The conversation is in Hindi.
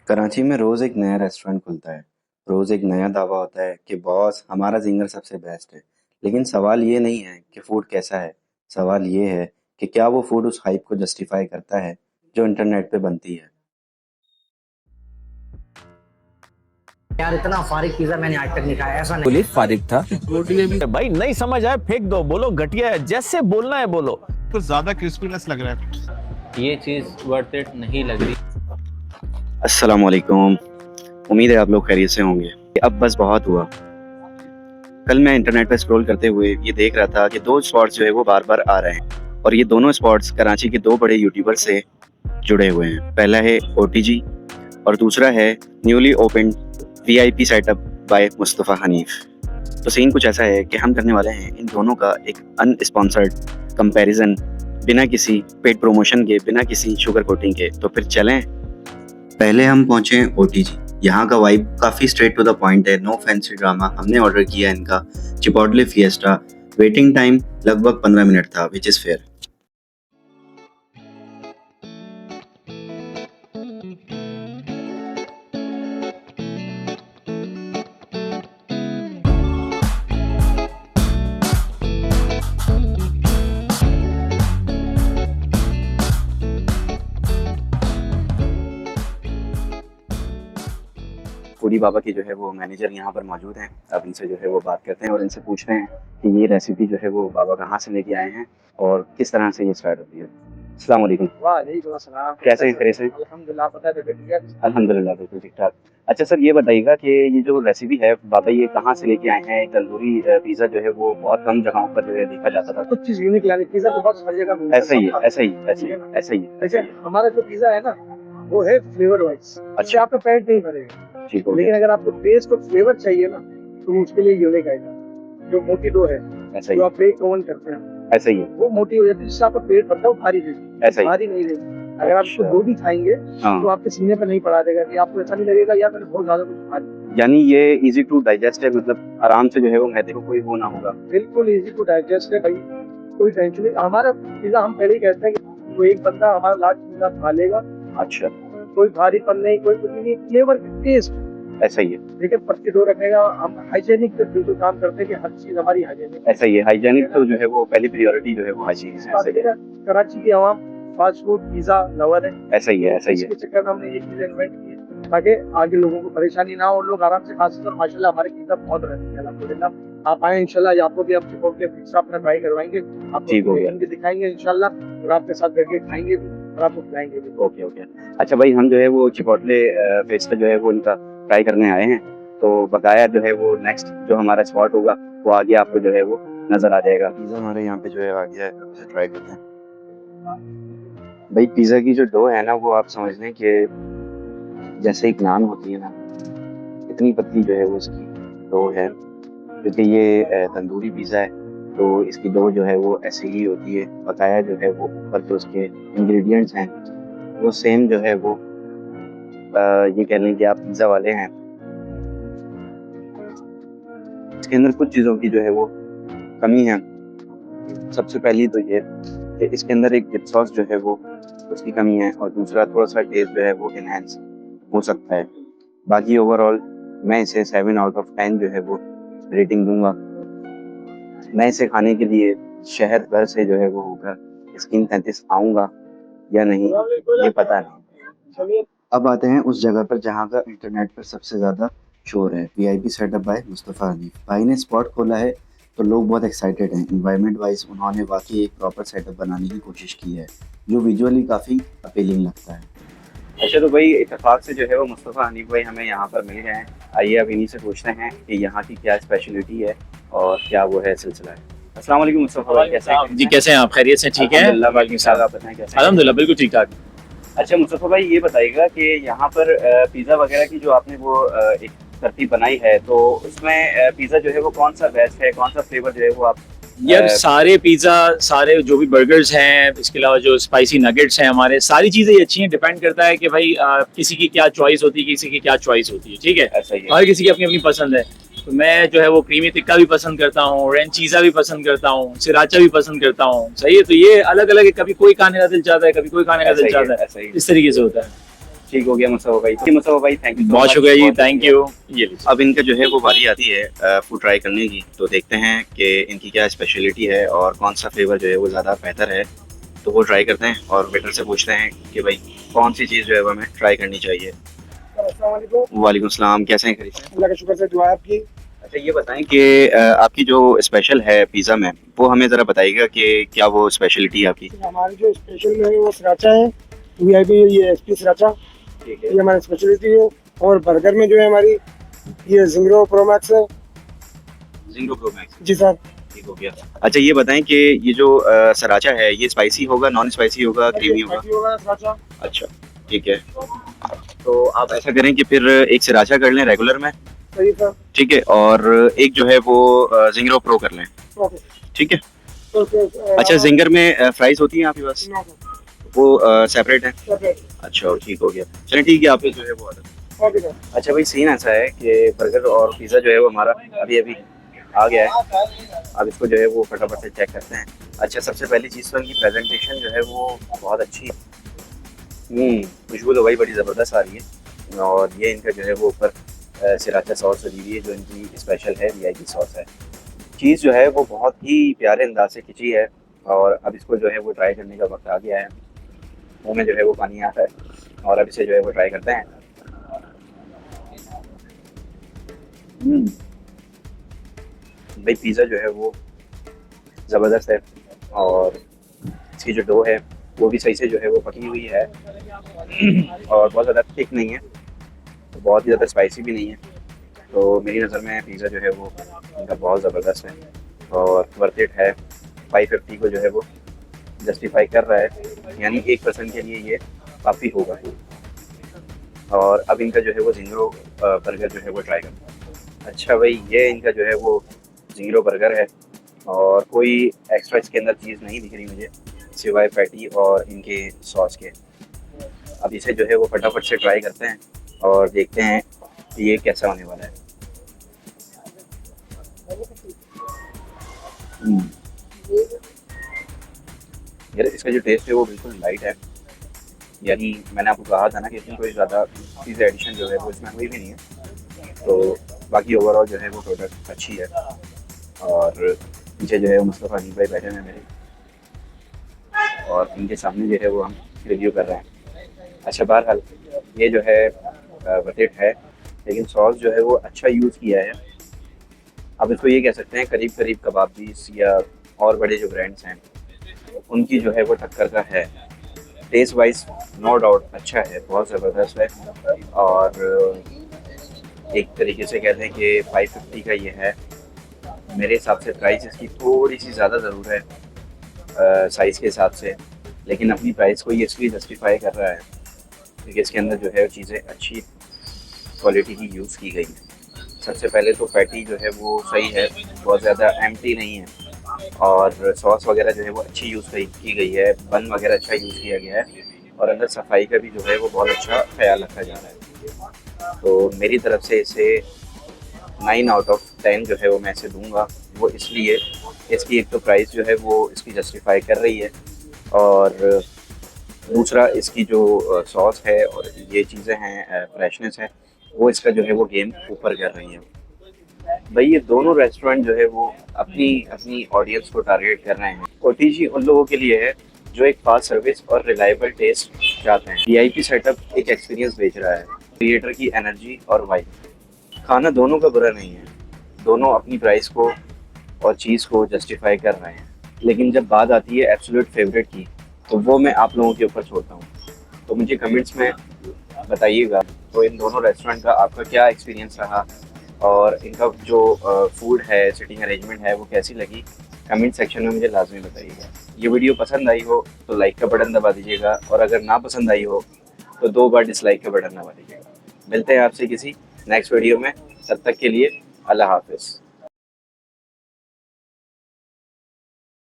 कराची में रोज एक नया रेस्टोरेंट खुलता है। रोज एक नया दावा होता है कि बॉस हमारा जिंगर सबसे बेस्ट है। लेकिन सवाल ये नहीं है कि फूड कैसा है। सवाल ये है कि क्या वो फूड उस हाइप को जस्टिफाई करता है जो इंटरनेट पे बनती है। यार इतना फारिग पिज्जा मैंने आज तक नहीं खाया, ऐसा नहीं। बोले फारिग था। भाई नहीं समझ आया फेंक दो, बोलो घटिया है, जैसे बोलना है बोलो। कुछ ज्यादा क्रिस्पीनेस लग रहा है। ये चीज़ वर्थ इट नहीं लग रही। अस्सलाम वालेकुम। उम्मीद है आप लोग खैरियत से होंगे। अब बस बहुत हुआ। कल मैं इंटरनेट पे स्क्रॉल करते हुए ये देख रहा था कि दो स्पॉट्स जो है वो बार बार आ रहे हैं और ये दोनों स्पॉट्स कराची के दो बड़े यूट्यूबर से जुड़े हुए हैं। पहला है OTG और दूसरा है newly open VIP setup by Mustafa Hanif. तो सीन कुछ ऐसा है कि हम करने वाले हैं इन दोनों का एक अनस्पॉन्सर्ड कंपैरिजन, बिना किसी पेड प्रमोशन के, बिना किसी शुगर कोटिंग के। तो फिर चलें। पहले हम पहुंचे OTG। यहाँ का वाइब काफ़ी स्ट्रेट टू द पॉइंट है, नो फैंसी ड्रामा। हमने ऑर्डर किया इनका चिपोटले फिएस्टा। वेटिंग टाइम लगभग 15 मिनट था, विच इज़ फेयर। फूडी बाबा की जो है वो मैनेजर यहाँ पर मौजूद हैं। अब इनसे जो है वो बात करते हैं और इनसे पूछ रहे हैं कि ये रेसिपी जो है वो बाबा कहाँ से लेके आए हैं और किस तरह से ये स्टार्ट होती है। अस्सलाम वालेकुम। वालेकुम अस्सलाम। कैसे हैं? खैरियत से? अल्हम्दुलिल्लाह, पता है ठीक है। अल्हम्दुलिल्लाह बिल्कुल ठीक ठाक। अच्छा सर, ये बताइएगा कि ये जो रेसिपी है बाबा ये कहाँ से लेके आए हैं? तंदूरी पिज़्ज़ा जो है वो बहुत कम जगहों पर जो है देखा जाता था। कुछ चीज यूनिक लानी, पिज्जा तो बहुत हर जगह मिलता है। ऐसा ही है, ऐसा ही, ऐसे ही, ऐसा ही है। ऐसे हमारा जो पिज्जा है ना वो है फ्लेवर वाइज। अच्छा, आपका पेट नहीं भरेगा, ठीक हो लेकिन गया। अगर आपको टेस्ट और फ्लेवर चाहिए ना तो उसके लिए यूनिक आएगा। जो मोटी डो है ऐसा ही, जो आप पेट ओवन करते हैं ऐसा ही है, वो मोटी हो जाती है, जिससे आपका पेट भरता है, वो भारी रहती ऐसा है, ही। भारी नहीं रहती। अगर आप इसको अच्छा। दो भी खाएंगे हाँ। तो आपके सीने पर नहीं पड़ा देगा कि आपको ऐसा नहीं लगेगा या मैंने बहुत ज्यादा कुछ खा लिया। यानी ये इजी टू डाइजेस्ट है, मतलब आराम से जो है वो मैदे को कोई वो ना होगा। बिल्कुल इजी टू डाइजेस्ट है भाई, कोई टेंशन नहीं। हमारा पिज्जा हम पहले ही कहते हैं कि वो एक बंदा हमारा लार्ज पिज्जा खा लेगा, अच्छा, कोई भारीपन नहीं, कोई कुछ नहीं, फ्लेवर टेस्ट। ऐसा ही है, देखिए पत्ती डो रखेगा, हम हाइजेनिक पे बिल्कुल काम करते हैं कि हर चीज हमारी हाइजेनिक। ऐसा ही है। हाइजेनिक तो जो है वो पहली प्रायोरिटी जो है वो हाइजीन है। ऐसा ही है, कराची की आवाम फास्ट फूड पिज्जा लवर है। ऐसा ही है, ऐसा ही है। इसके चक्कर में हमने ये चीज इन्वेंट की है ताकि आगे लोगों को परेशानी ना हो और लोग आराम से खा सकें। और माशाल्लाह हमारे पिज्जा बहुत रहते हैं, अल्हम्दुलिल्लाह। आप आए इंशाल्लाह, आपको भी आप चिपोटले पिज्जा अपना ट्राई करवाएंगे, ठीक हो गया। आपको दिखाएंगे इंशाल्लाह और आपके साथ बैठ के खाएंगे भी और आपको खिलाएंगे भी। Okay okay. अच्छा भाई, हम जो है वो चिपोटले पेस्टा जो है वो इनका ट्राई करने आए हैं, तो बकाया जो है वो नेक्स्ट जो हमारा स्पॉट होगा वो आगे आपको जो है वो नजर आ जाएगा। पिज़्ज़ा हमारे यहाँ पे जो है आ गया है, अब इसे ट्राई करते हैं। भाई पिज़्ज़ा की जो डो है ना वो आप समझ लें कि जैसे एक नान होती है ना, इतनी पतली जो है वो इसकी डो है। क्योंकि ये तंदूरी पिज़्ज़ा है तो इसकी डो जो है वो ऐसी ही होती है। बकाया जो है वो ऊपर जो उसके इंग्रेडिएंट्स हैं वो सेम जो है वो ये कह लें कि आप पिज़्ज़ा वाले हैं। इसके अंदर कुछ चीज़ों की जो है वो कमी है। सबसे पहली तो ये कि इसके अंदर एक डिप सॉस जो है वो उसकी कमी है और दूसरा थोड़ा सा टेस्ट जो है वो इनहेंस हो सकता है। बाकी ओवरऑल मैं इसे 7 आउट ऑफ 10 जो है वो रेटिंग दूंगा। मैं इसे खाने के लिए शहर भर से जो है वो होकर स्किन 33 आऊँगा या नहीं ये पता नहीं। अब आते हैं उस जगह पर जहाँ का इंटरनेट पर सबसे ज़्यादा शोर है। VIP setup by Mustafa Hanif. भाई ने स्पॉट खोला है तो लोग बहुत एक्साइटेड हैं। इन्वायरमेंट वाइज उन्होंने वाकई एक प्रॉपर सेटअप बनाने की कोशिश की है जो विजुअली काफ़ी अपीलिंग लगता है। अच्छा तो भाई इत्तेफाक से जो है वो मुस्तफ़ा हनीफ भाई हमें यहाँ पर मिल गए हैं। आइए अब इन्हीं से पूछते हैं कि यहाँ की क्या स्पेशलिटी है और क्या वो है सिलसिला है। अस्सलाम वालेकुम मुस्तफ़ा भाई, कैसे हैं? जी कैसे हैं आप? खैरियत से? ठीक है अल्हम्दुलिल्लाह, बाकी साहब आप बताएं कैसे हैं? अल्हम्दुलिल्लाह बिल्कुल ठीक ठाक। अच्छा मुस्तफ़ा भाई, ये बताइएगा कि यहाँ पर पिज़्ज़ा वगैरह की जो आपने वो एक तरतीब बनाई है तो उसमें पिज़्ज़ा जो है वो कौन सा बेस्ट है, कौन सा फ्लेवर जो है वो आप यार सारे पिज़्ज़ा, सारे जो भी बर्गर्स हैं, इसके अलावा जो स्पाइसी नगेट्स हैं हमारे, सारी चीज़ें ही अच्छी हैं। डिपेंड करता है कि भाई किसी की क्या चॉइस होती है, किसी की क्या चॉइस होती है। ठीक है, ऐसा ही है। हर किसी की अपनी अपनी पसंद है। तो मैं जो है वो क्रीमी टिक्का भी पसंद करता हूँ, रेंचीज़ा भी पसंद करता हूँ, सिराचा भी पसंद करता हूँ। सही है, तो ये अलग अलग है, कभी कोई खाने का दिल चाहता है, कभी कोई खाने का दिल चाहता है, इस तरीके से होता है। ठीक हो गया मुस्तफा भाई। मुस्तफा भाई थैंक यू, बहुत शुक्रिया जी, थैंक यू। ये लीजिए। अब इनका जो है वो बारी आती है फूड ट्राई करने की, तो देखते हैं कि इनकी क्या स्पेशलिटी है और कौन सा फ्लेवर जो है वो ज़्यादा बेहतर है। तो वो ट्राई करते हैं और वेटर से पूछते हैं कि भाई कौन सी चीज़ जो है वो हमें ट्राई करनी चाहिए। अस्सलाम वालेकुम। वालेकुम सलाम, कैसे हैं खरीद? अल्लाह का शुक्र से, दुआ है आपकी। अच्छा ये बताएं कि आपकी जो स्पेशल है पिज़्ज़ा में, वो हमें ज़रा बताइएगा कि क्या वो स्पेशलिटी है आपकी। हमारी जो स्पेशल है वो सराचा है, वीआईपी ये एसपी सराचा, ठीक ये हमारी स्पेशलिटी है। और बर्गर में जो है हमारी ये जिंगरो प्रो मैक्स है। जिंगो प्रो मैक्स, जी सर। ठीक हो गया। अच्छा ये बताएं कि ये जो सराचा है ये स्पाइसी होगा, नॉन स्पाइसी होगा, क्रीमी होगा? स्पाइसी होगा सराचा। अच्छा ठीक है, तो आप ऐसा करें कि फिर एक सराचा कर लें रेगुलर में, सही सर। ठीक है, और एक जो है वो जिंगरो प्रो कर लें, ओके। ठीक है। तो अच्छा जिंगर में फ्राइज होती हैं आपके पास? नो सर, वो सेपरेट है? सेपरेट। अच्छा ठीक हो गया, चलिए ठीक है, आपके जो है वो ऑर्डर। Okay sir. अच्छा भाई सीन ऐसा है कि बर्गर और पिज़्ज़ा जो है वो हमारा अभी अभी आ गया है। अब इसको जो है वो फटाफट से चेक करते हैं। अच्छा सबसे पहली चीज़ तो इनकी प्रेजेंटेशन जो है वो बहुत अच्छी है। खुशबू तो भाई बड़ी ज़बरदस्त आ रही है। और ये इनका जो है वो ऊपर सिराचा सॉस दी हुई है जो इनकी स्पेशल है, वीआईपी सॉस है। चीज़ जो है वो बहुत ही प्यारे अंदाज से खिंची है। और अब इसको जो है वो ट्राई करने का वक्त आ गया है। मुँह में जो है वो पानी आता है और अब इसे जो है वो ट्राई करते हैं। भाई पिज़्ज़ा जो है वो ज़बरदस्त है और इसकी जो डो है वो भी सही से जो है वो पकी हुई है और बहुत ज़्यादा थिक नहीं है, तो बहुत ही ज़्यादा स्पाइसी भी नहीं है। तो मेरी नज़र में पिज़्ज़ा जो है वो इनका बहुत ज़बरदस्त है और वर्थ इट है। 550 को जो है वो जस्टिफाई कर रहा है, यानी 1% के लिए ये काफ़ी होगा। और अब इनका जो है वो जिंगरो बर्गर जो है वो ट्राई करते हैं। अच्छा भाई ये इनका जो है वो जिंगरो बर्गर है और कोई एक्स्ट्रा इसके अंदर चीज़ नहीं दिख रही मुझे सिवाय पैटी और इनके सॉस के। अब इसे जो है वो फटाफट से ट्राई करते हैं और देखते हैं कि ये कैसा होने वाला है। यार इसका जो टेस्ट है वो बिल्कुल लाइट है, यानी मैंने आपको कहा था ना कि इसमें कोई ज़्यादा चीज़ एडिशन जो है वो इसमें कोई भी नहीं है। तो बाकी ओवरऑल जो है वो प्रोडक्ट अच्छी है। और पीछे जो है मुस्तफ़ा अली भाई बैठे हैं मेरे और इनके सामने जो है वो हम रिव्यू कर रहे हैं। अच्छा बहरहाल ये जो है बटेट है, लेकिन सॉस जो है वो अच्छा यूज़ किया है। अब इसको ये कह सकते हैं करीब करीब कबाबीस या और बड़े जो ब्रांड्स हैं उनकी जो है वो टक्कर का है। टेस्ट वाइज नो डाउट अच्छा है, बहुत ज़बरदस्त है। और एक तरीके से कहते हैं कि 550 का ये है। मेरे हिसाब से प्राइस इसकी थोड़ी सी ज़्यादा ज़रूर है साइज़ के हिसाब से, लेकिन अपनी प्राइस को ये इसलिए जस्टिफाई कर रहा है क्योंकि इसके अंदर जो है चीज़ें अच्छी क्वालिटी की यूज़ की गई हैं। सबसे पहले तो पैटी जो है वो सही है, बहुत ज़्यादा एम्प्टी नहीं है। और सॉस वगैरह जो है वो अच्छी यूज़ की गई है, बन वगैरह अच्छा यूज़ किया गया है और अंदर सफाई का भी जो है वो बहुत अच्छा ख्याल रखा जा रहा है। तो मेरी तरफ से इसे 9 आउट ऑफ 10 जो है वो मैं इसे दूंगा। वो इसलिए इसकी एक तो प्राइस जो है वो इसकी जस्टिफाई कर रही है और दूसरा इसकी जो सॉस है और ये चीज़ें हैं फ्रेशनेस है वो इसका जो है वो गेम ऊपर कर रही है। भाई ये दोनों रेस्टोरेंट जो है वो अपनी अपनी ऑडियंस को टारगेट कर रहे हैं। ओटीजी उन लोगों के लिए है जो एक फास्ट सर्विस और रिलायबल टेस्ट चाहते हैं। वीआईपी सेटअप एक एक्सपीरियंस बेच रहा है, क्रिएटर की एनर्जी और वाइब। खाना दोनों का बुरा नहीं है, दोनों अपनी प्राइस को और चीज़ को जस्टिफाई कर रहे हैं। लेकिन जब बात आती है एब्सोल्यूट फेवरेट की तो वो मैं आप लोगों के ऊपर छोड़ता हूँ। तो मुझे कमेंट्स में बताइएगा तो इन दोनों रेस्टोरेंट का आपका क्या एक्सपीरियंस रहा और इनका जो फूड है, सिटिंग अरेंजमेंट है, वो कैसी लगी। कमेंट सेक्शन में मुझे लाजमी बताइएगा। ये वीडियो पसंद आई हो तो लाइक का बटन दबा दीजिएगा और अगर ना पसंद आई हो तो 2 बार डिसलाइक का बटन दबा दीजिएगा। मिलते हैं आपसे किसी नेक्स्ट वीडियो में, तब तक के लिए अल्लाह हाफिज़।